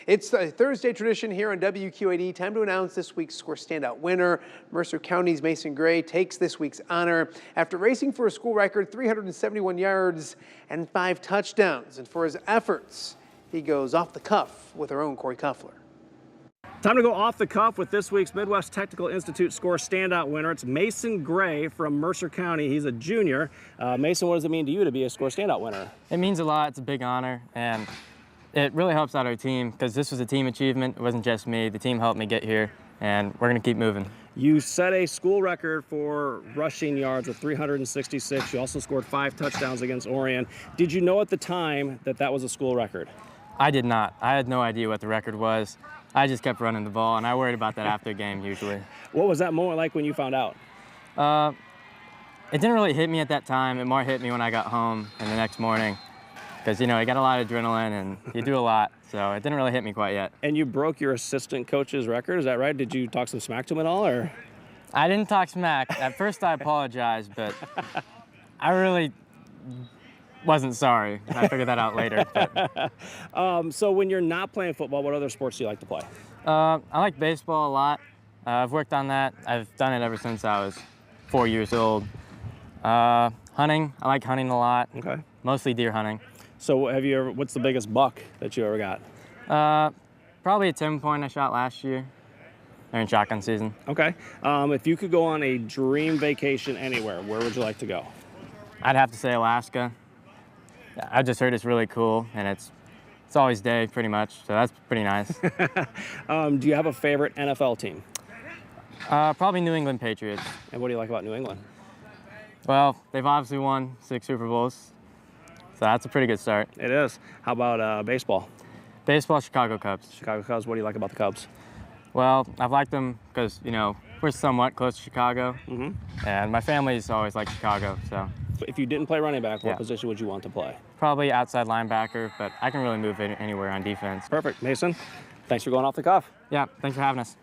It's a Thursday tradition here on WQAD. Time to announce this week's score standout winner. Mercer County's Mason Gray takes this week's honor after racing for a school record 371 yards and 5 touchdowns. And for his efforts, he goes off the cuff with our own Corey Kuffler. Time to go off the cuff with this week's Midwest Technical Institute score standout winner. It's Mason Gray from Mercer County. He's a junior. Mason, what does it mean to you to be a score standout winner? It means a lot. It's a big honor, and it really helps out our team because this was a team achievement. It wasn't just me. The team helped me get here, and we're going to keep moving. You set a school record for rushing yards with 366. You also scored 5 touchdowns against Orion. Did you know at the time that that was a school record? I did not. I had no idea what the record was. I just kept running the ball, and I worried about that after a game usually. What was that moment like when you found out? It didn't really hit me at that time. It more hit me when I got home and the next morning because, you know, I got a lot of adrenaline and you do a lot, so it didn't really hit me quite yet. And you broke your assistant coach's record, is that right? Did you talk some smack to him at all, or? I didn't talk smack. At first I apologized, but I really wasn't sorry. I figured that out later. So when you're not playing football, what other sports do you like to play? I like baseball a lot. I've worked on that. I've done it ever since I was 4 years old. Hunting, I like hunting a lot. Okay. Mostly deer hunting. So what's the biggest buck that you ever got? Probably a 10-point I shot last year during shotgun season. Okay. If you could go on a dream vacation anywhere, where would you like to go? I'd have to say Alaska. I just heard it's really cool, and it's always day pretty much, so that's pretty nice. Do you have a favorite NFL team? Probably New England Patriots. And what do you like about New England? Well, they've obviously won 6 Super Bowls, so that's a pretty good start. It is. How about baseball? Baseball, Chicago Cubs. Chicago Cubs, what do you like about the Cubs? Well, I've liked them because, you know, we're somewhat close to Chicago, and my family's always liked Chicago, so. If you didn't play running back, what position would you want to play? Probably outside linebacker, but I can really move anywhere on defense. Perfect. Mason, thanks for going off the cuff. Yeah, thanks for having us.